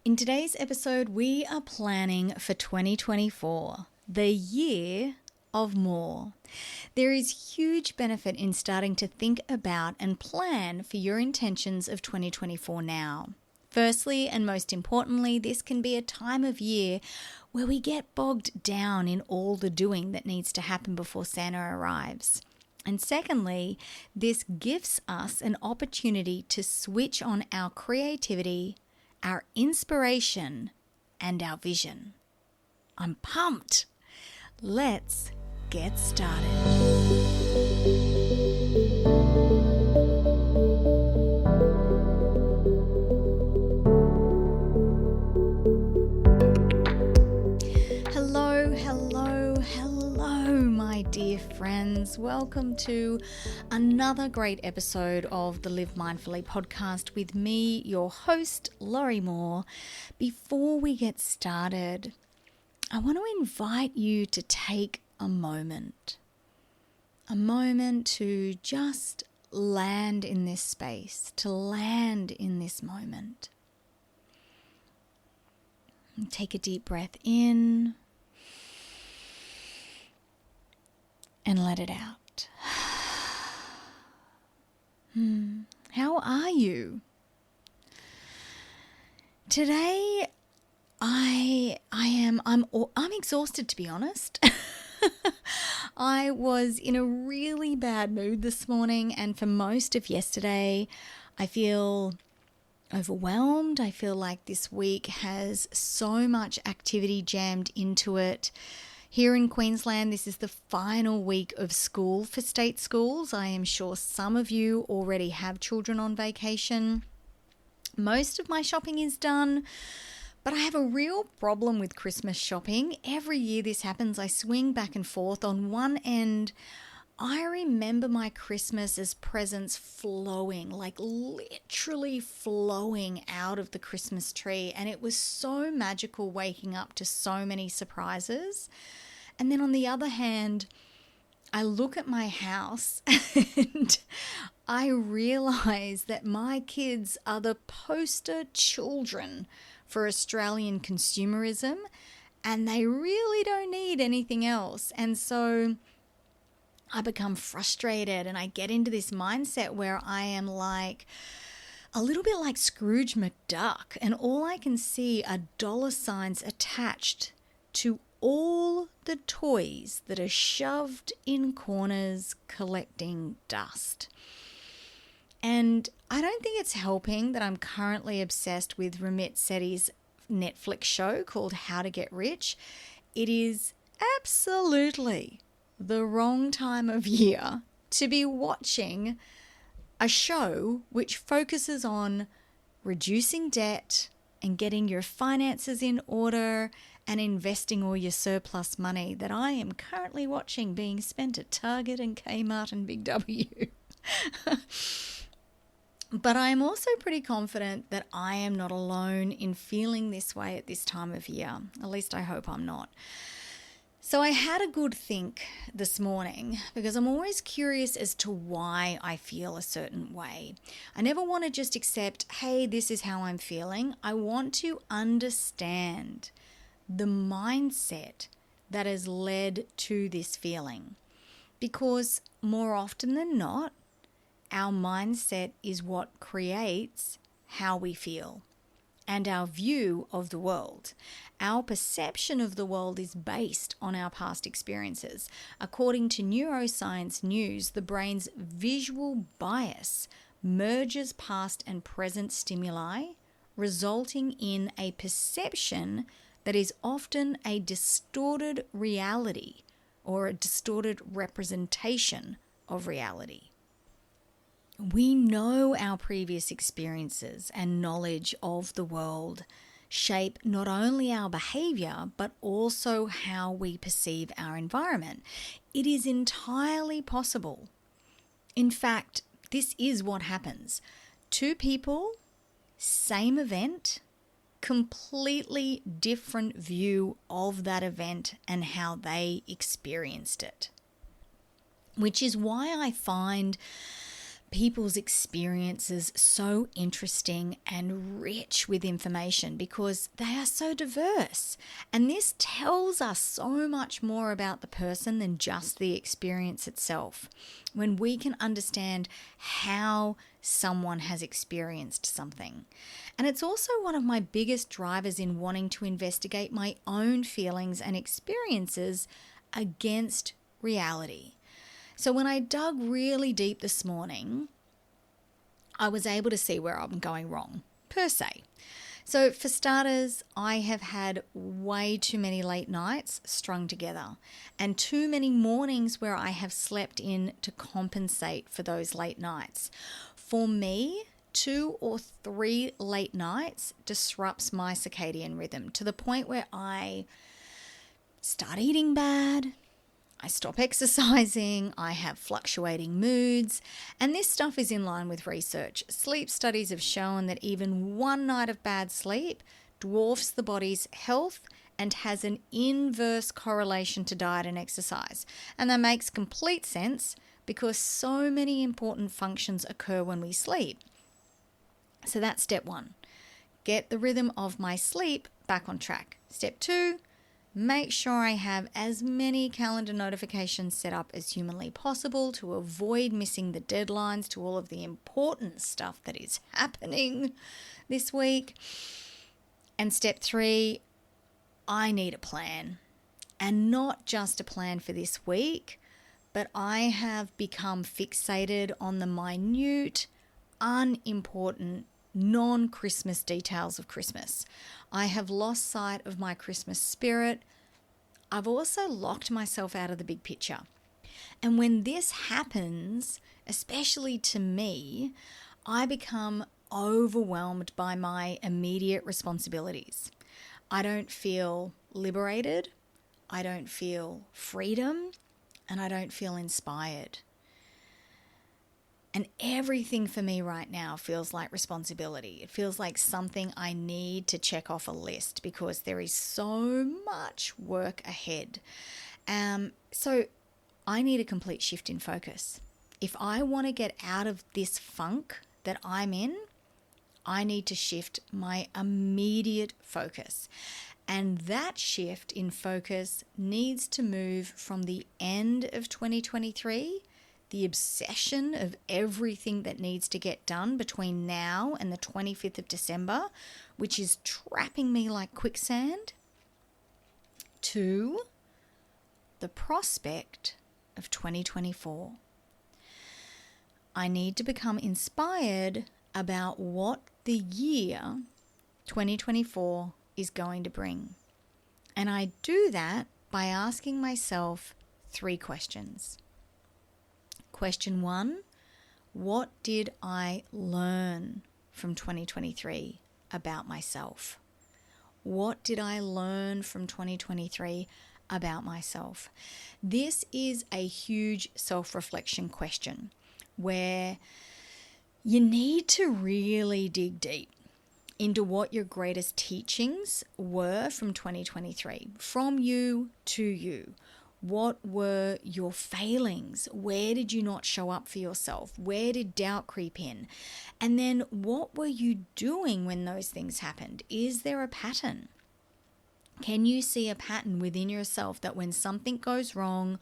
In today's episode, we are planning for 2024, the year of more. There is huge benefit in starting to think about and plan for your intentions of 2024 now. Firstly, and most importantly, this can be a time of year where we get bogged down in all the doing that needs to happen before Santa arrives. And secondly, this gives us an opportunity to switch on our creativity, our inspiration, and our vision. I'm pumped. Let's get started. Hello, my dear friends. Welcome to another great episode of the Live Mindfully podcast with me, your host, Laurie Moore. Before we get started, I want to invite you to take a moment to just land in this space, to land in this moment. And take a deep breath in and let it out. How are you? Today, I'm exhausted, to be honest. I was in a really bad mood this morning, and for most of yesterday, I feel overwhelmed. I feel like this week has so much activity jammed into it. Here in Queensland, this is the final week of school for state schools. I am sure some of you already have children on vacation. Most of my shopping is done, but I have a real problem with Christmas shopping. Every year this happens, I swing back and forth. On one end, I remember my Christmas as presents flowing, like literally flowing out of the Christmas tree. And it was so magical waking up to so many surprises. And then on the other hand, I look at my house and I realize that my kids are the poster children for Australian consumerism, and they really don't need anything else. And so I become frustrated and I get into this mindset where I am like a little bit like Scrooge McDuck, and all I can see are dollar signs attached to all the toys that are shoved in corners collecting dust. And I don't think it's helping that I'm currently obsessed with Ramit Sethi's Netflix show called How to Get Rich. It is absolutely the wrong time of year to be watching a show which focuses on reducing debt and getting your finances in order and investing all your surplus money that I am currently watching being spent at Target and Kmart and Big W. But I am also pretty confident that I am not alone in feeling this way at this time of year. At least I hope I'm not. So I had a good think this morning because I'm always curious as to why I feel a certain way. I never want to just accept, hey, this is how I'm feeling. I want to understand the mindset that has led to this feeling. Because more often than not, our mindset is what creates how we feel and our view of the world. Our perception of the world is based on our past experiences. According to Neuroscience News, the brain's visual bias merges past and present stimuli, resulting in a perception that is often a distorted reality or a distorted representation of reality. We know our previous experiences and knowledge of the world shape not only our behavior, but also how we perceive our environment. It is entirely possible. In fact, this is what happens. Two people, same event, completely different view of that event and how they experienced it. Which is why I find people's experiences so interesting and rich with information because they are so diverse. And this tells us so much more about the person than just the experience itself. When we can understand how someone has experienced something. And it's also one of my biggest drivers in wanting to investigate my own feelings and experiences against reality. So when I dug really deep this morning, I was able to see where I'm going wrong, per se. So for starters, I have had way too many late nights strung together and too many mornings where I have slept in to compensate for those late nights. For me, 2 or 3 late nights disrupts my circadian rhythm to the point where I start eating bad, I stop exercising, I have fluctuating moods, and this stuff is in line with research. Sleep studies have shown that even one night of bad sleep dwarfs the body's health and has an inverse correlation to diet and exercise. And that makes complete sense because so many important functions occur when we sleep. So that's step 1. Get the rhythm of my sleep back on track. Step 2, make sure I have as many calendar notifications set up as humanly possible to avoid missing the deadlines to all of the important stuff that is happening this week. And step 3, I need a plan. And not just a plan for this week, but I have become fixated on the minute, unimportant, non-Christmas details of Christmas. I have lost sight of my Christmas spirit. I've also locked myself out of the big picture. And when this happens, especially to me, I become overwhelmed by my immediate responsibilities. I don't feel liberated, I don't feel freedom, and I don't feel inspired. And everything for me right now feels like responsibility. It feels like something I need to check off a list because there is so much work ahead. So I need a complete shift in focus. If I want to get out of this funk that I'm in, I need to shift my immediate focus. And that shift in focus needs to move from the end of 2023, the obsession of everything that needs to get done between now and the 25th of December, which is trapping me like quicksand, to the prospect of 2024. I need to become inspired about what the year 2024 is going to bring. And I do that by asking myself 3 questions. Question 1, what did I learn from 2023 about myself? What did I learn from 2023 about myself? This is a huge self-reflection question where you need to really dig deep into what your greatest teachings were from 2023, from you to you. What were your failings? Where did you not show up for yourself? Where did doubt creep in? And then what were you doing when those things happened? Is there a pattern? Can you see a pattern within yourself that when something goes wrong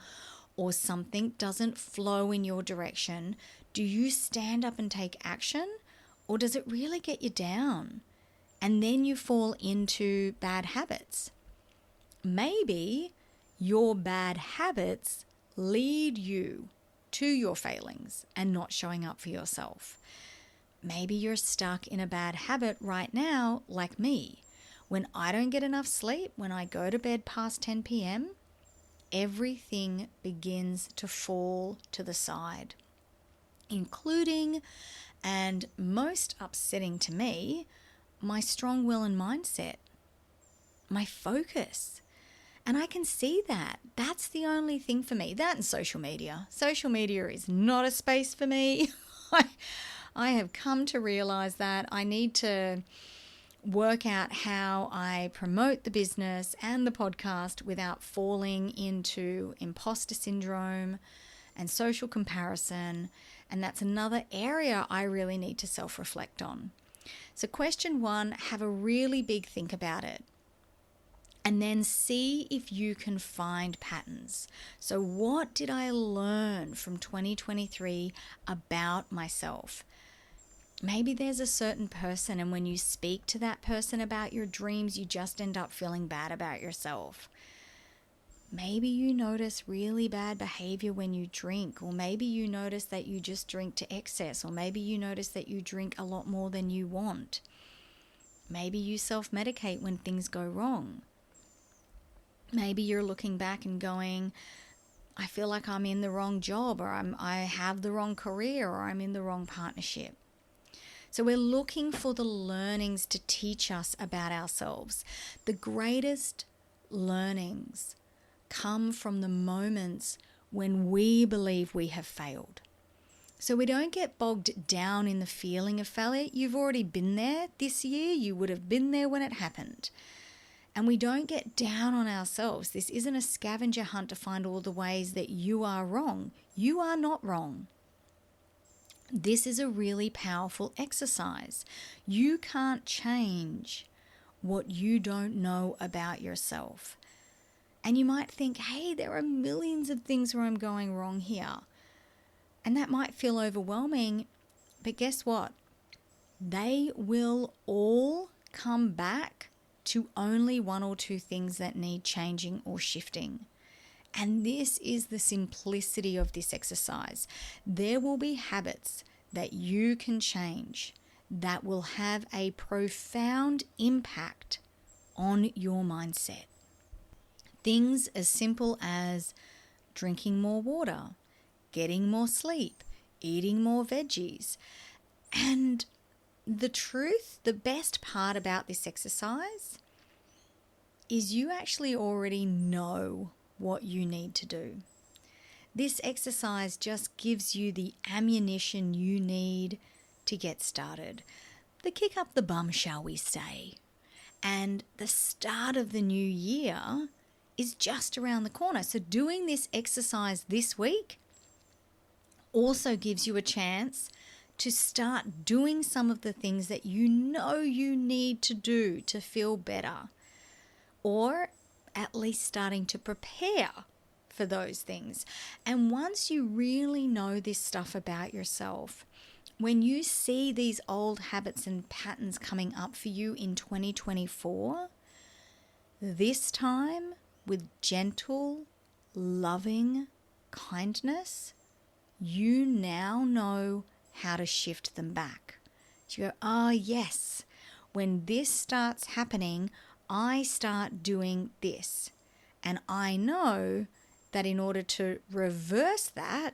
or something doesn't flow in your direction, do you stand up and take action, or does it really get you down? And then you fall into bad habits. Maybe your bad habits lead you to your failings and not showing up for yourself. Maybe you're stuck in a bad habit right now, like me. When I don't get enough sleep, when I go to bed past 10 p.m., everything begins to fall to the side, including, and most upsetting to me, my strong will and mindset, my focus. And I can see that. That's the only thing for me. That and social media. Social media is not a space for me. I have come to realize that I need to work out how I promote the business and the podcast without falling into imposter syndrome and social comparison And that's another area I really need to self-reflect on. So question 1, have a really big think about it. And then see if you can find patterns. So what did I learn from 2023 about myself? Maybe there's a certain person, and when you speak to that person about your dreams, you just end up feeling bad about yourself. Maybe you notice really bad behavior when you drink, or maybe you notice that you just drink to excess, or maybe you notice that you drink a lot more than you want. Maybe you self-medicate when things go wrong. Maybe you're looking back and going, I feel like I'm in the wrong job, or I have the wrong career, or I'm in the wrong partnership. So we're looking for the learnings to teach us about ourselves. The greatest learnings come from the moments when we believe we have failed. So we don't get bogged down in the feeling of failure. You've already been there this year. You would have been there when it happened. And we don't get down on ourselves. This isn't a scavenger hunt to find all the ways that you are wrong. You are not wrong. This is a really powerful exercise. You can't change what you don't know about yourself. And you might think, hey, there are millions of things where I'm going wrong here. And that might feel overwhelming, but guess what? They will all come back to only 1 or 2 things that need changing or shifting. And this is the simplicity of this exercise. There will be habits that you can change that will have a profound impact on your mindset. Things as simple as drinking more water, getting more sleep, eating more veggies. And the truth, the best part about this exercise is you actually already know what you need to do. This exercise just gives you the ammunition you need to get started. The kick up the bum, shall we say. And the start of the new year is just around the corner. So doing this exercise this week also gives you a chance to start doing some of the things that you know you need to do to feel better, or at least starting to prepare for those things. And once you really know this stuff about yourself, when you see these old habits and patterns coming up for you in 2024, this time with gentle, loving kindness, you now know how to shift them back. So you go, oh yes, when this starts happening, I start doing this. And I know that in order to reverse that,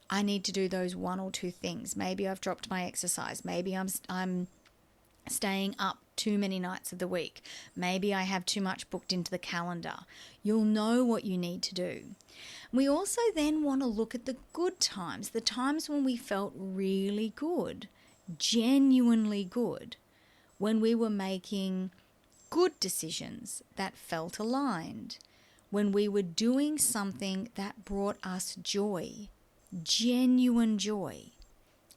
I need to do those 1 or 2 things. Maybe I've dropped my exercise. Maybe I'm staying up too many nights of the week. Maybe I have too much booked into the calendar. You'll know what you need to do. We also then want to look at the good times, the times when we felt really good, genuinely good, when we were making good decisions that felt aligned, when we were doing something that brought us joy, genuine joy.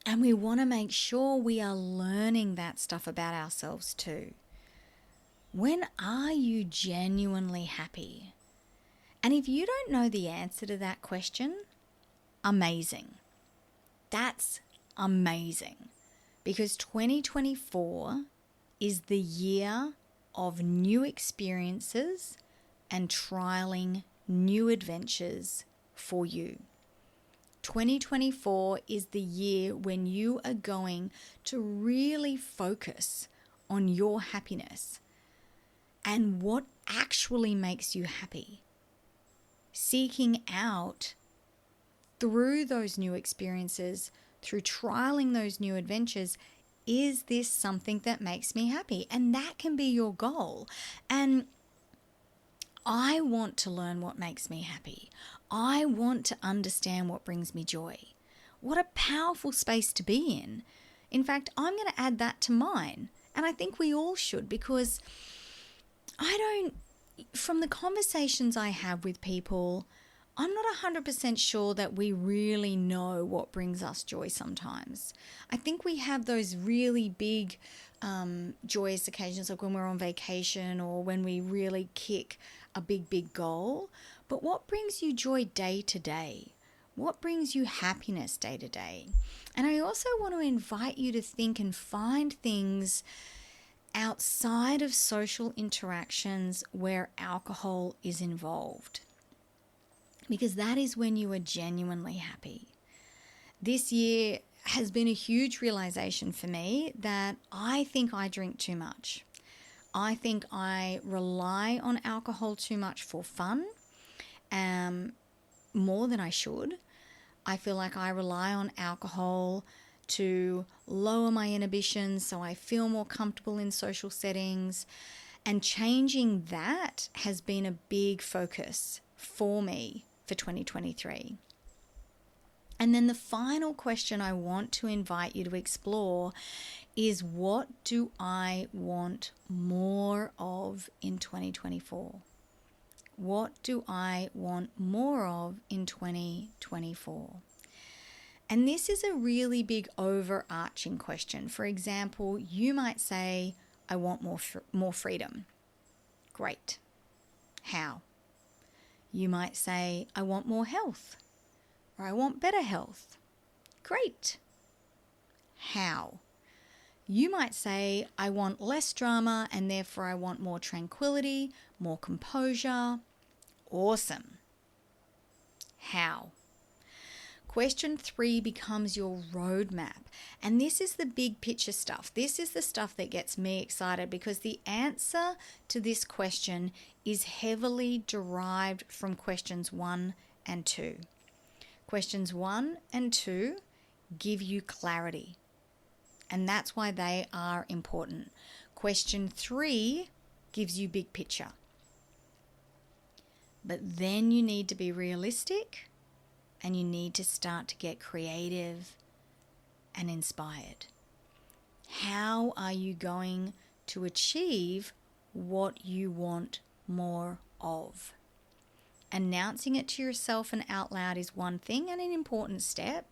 And we want to make sure we are learning that stuff about ourselves too. When are you genuinely happy? And if you don't know the answer to that question, amazing. That's amazing. Because 2024 is the year of new experiences and trialing new adventures for you. 2024 is the year when you are going to really focus on your happiness and what actually makes you happy. Seeking out through those new experiences, through trialing those new adventures, is this something that makes me happy? And that can be your goal. And I want to learn what makes me happy. I want to understand what brings me joy. What a powerful space to be in. In fact, I'm going to add that to mine. And I think we all should, because from the conversations I have with people, I'm not 100% sure that we really know what brings us joy sometimes. I think we have those really big joyous occasions, like when we're on vacation or when we really kick a big goal. But what brings you joy day to day? What brings you happiness day to day? And I also want to invite you to think and find things outside of social interactions where alcohol is involved, because that is when you are genuinely happy. This year has been a huge realization for me that I think I drink too much. I think I rely on alcohol too much for fun, more than I should. I feel like I rely on alcohol to lower my inhibitions so I feel more comfortable in social settings. And changing that has been a big focus for me for 2023. And then the final question I want to invite you to explore is, what do I want more of in 2024? What do I want more of in 2024? And this is a really big overarching question. For example, you might say, I want more freedom. Great. How? You might say, I want more health, or I want better health. Great. How? You might say, I want less drama and therefore I want more tranquility, more composure. Awesome. How? Question 3 becomes your roadmap. And this is the big picture stuff. This is the stuff that gets me excited, because the answer to this question is heavily derived from questions 1 and 2. Questions 1 and 2 give you clarity, and that's why they are important. Question 3 gives you big picture. But then you need to be realistic, and you need to start to get creative and inspired. How are you going to achieve what you want more of? Announcing it to yourself and out loud is one thing and an important step,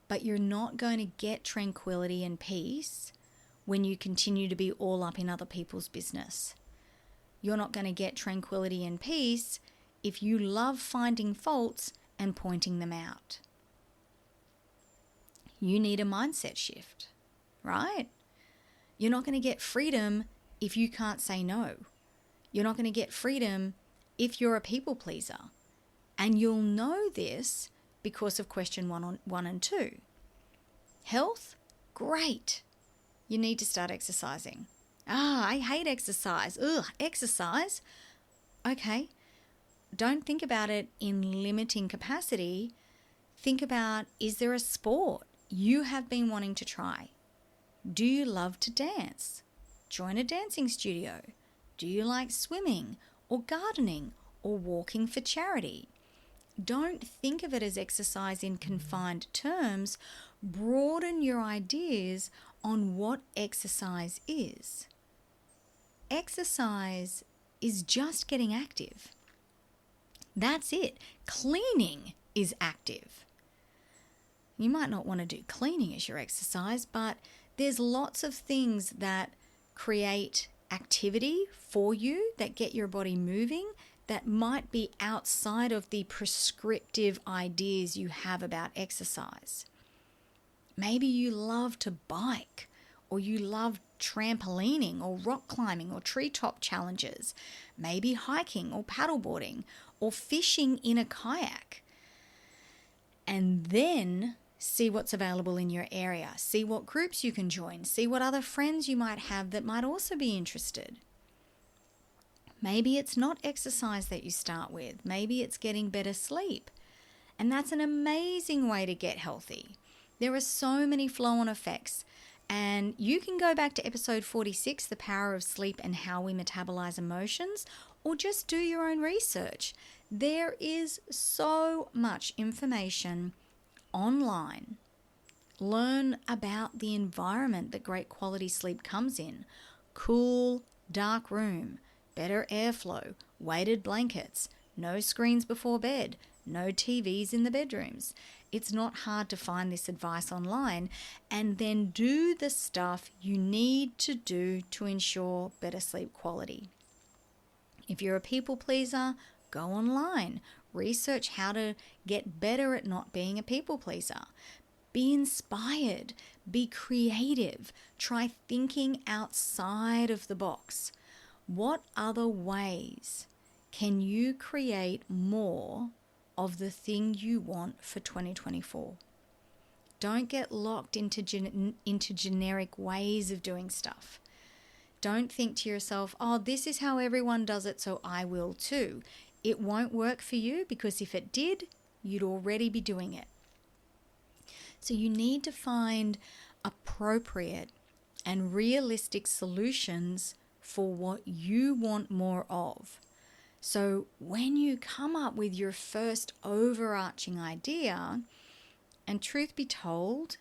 but you're not going to get tranquility and peace when you continue to be all up in other people's business. You're not going to get tranquility and peace if you love finding faults and pointing them out. You need a mindset shift, right? You're not going to get freedom if you can't say no. You're not going to get freedom if you're a people pleaser. And you'll know this because of question 1 and 2. Health? Great. You need to start exercising. I hate exercise. Ugh, exercise? Okay. Don't think about it in limiting capacity. Think about, is there a sport you have been wanting to try? Do you love to dance? Join a dancing studio. Do you like swimming or gardening or walking for charity? Don't think of it as exercise in confined terms. Broaden your ideas on what exercise is. Exercise is just getting active. That's it. Cleaning is active. You might not want to do cleaning as your exercise, but there's lots of things that create activity for you, that get your body moving, that might be outside of the prescriptive ideas you have about exercise. Maybe you love to bike, or you love trampolining or rock climbing or treetop challenges, maybe hiking or paddleboarding or fishing in a kayak. And then see what's available in your area. See what groups you can join. See what other friends you might have that might also be interested. Maybe it's not exercise that you start with. Maybe it's getting better sleep. And that's an amazing way to get healthy. There are so many flow-on effects. And you can go back to episode 46, The Power of Sleep and How We Metabolize Emotions, or just do your own research. There is so much information online. Learn about the environment that great quality sleep comes in. Cool, dark room, better airflow, weighted blankets, no screens before bed, no TVs in the bedrooms. It's not hard to find this advice online, and then do the stuff you need to do to ensure better sleep quality. If you're a people pleaser, go online. Research how to get better at not being a people pleaser. Be inspired. Be creative. Try thinking outside of the box. What other ways can you create more of the thing you want for 2024? Don't get locked into generic ways of doing stuff. Don't think to yourself, oh, this is how everyone does it, so I will too. It won't work for you, because if it did, you'd already be doing it. So you need to find appropriate and realistic solutions for what you want more of. So when you come up with your first overarching idea, and truth be told,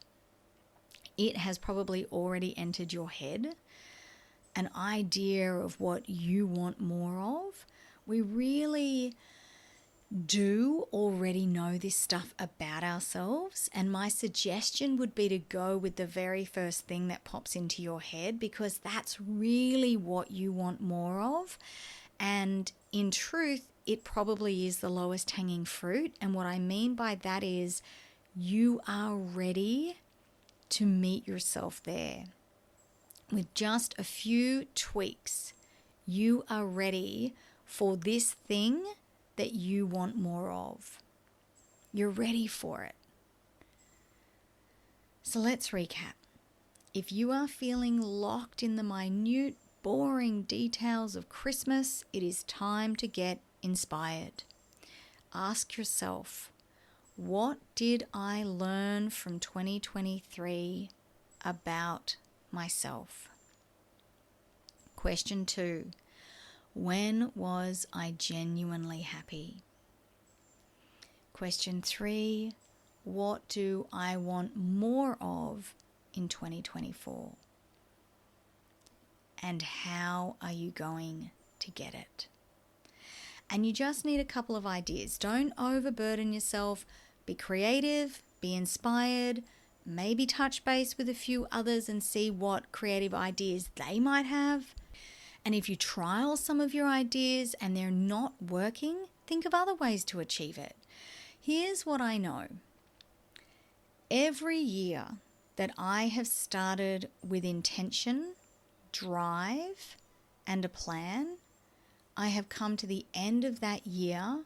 it has probably already entered your head, an idea of what you want more of, we really do already know this stuff about ourselves. And my suggestion would be to go with the very first thing that pops into your head, because that's really what you want more of. And in truth, it probably is the lowest hanging fruit. And what I mean by that is you are ready to meet yourself there. With just a few tweaks, you are ready for this thing that you want more of. You're ready for it. So let's recap. If you are feeling locked in the minute, boring details of Christmas, it is time to get inspired. Ask yourself, what did I learn from 2023 about myself? Question 2. When was I genuinely happy? Question 3. What do I want more of in 2024? And how are you going to get it? And you just need a couple of ideas. Don't overburden yourself. Be creative, be inspired, maybe touch base with a few others and see what creative ideas they might have. And if you trial some of your ideas and they're not working, think of other ways to achieve it. Here's what I know. Every year that I have started with intention, drive, and a plan, I have come to the end of that year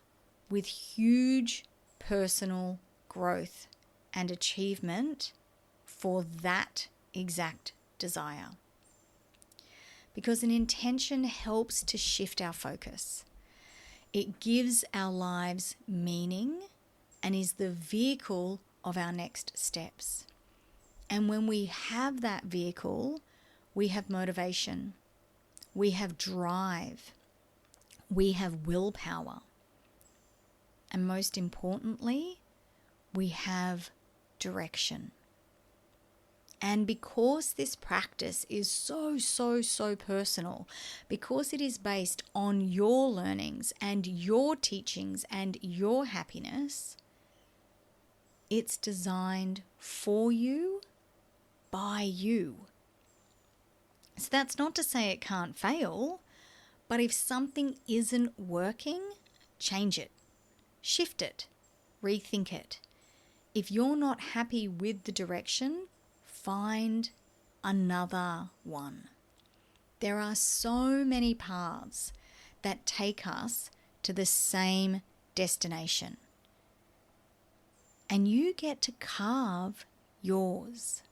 with huge personal growth and achievement for that exact desire. Because an intention helps to shift our focus. It gives our lives meaning and is the vehicle of our next steps. And when we have that vehicle, we have motivation, we have drive, we have willpower, and most importantly, we have direction. And because this practice is so personal, because it is based on your learnings and your teachings and your happiness, it's designed for you, by you. So that's not to say it can't fail, but if something isn't working, change it, shift it, rethink it. If you're not happy with the direction, find another one. There are so many paths that take us to the same destination. And you get to carve yours.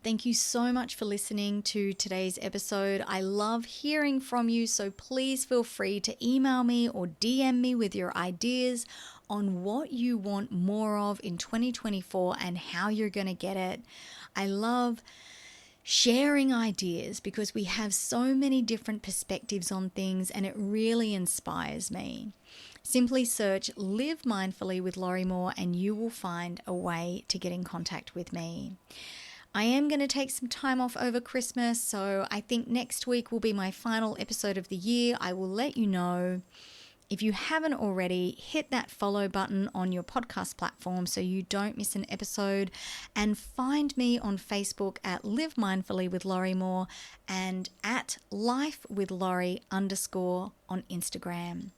Thank you so much for listening to today's episode. I love hearing from you, so please feel free to email me or DM me with your ideas on what you want more of in 2024 and how you're going to get it. I love sharing ideas because we have so many different perspectives on things and it really inspires me. Simply search Live Mindfully with Laurie Moore and you will find a way to get in contact with me. I am going to take some time off over Christmas, so I think next week will be my final episode of the year. I will let you know. If you haven't already, hit that follow button on your podcast platform so you don't miss an episode, and find me on Facebook at Live Mindfully with Laurie Moore and at Life with Laurie _ on Instagram.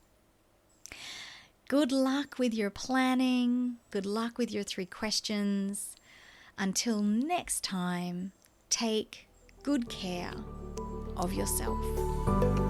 Good luck with your planning. Good luck with your 3 questions. Until next time, take good care of yourself.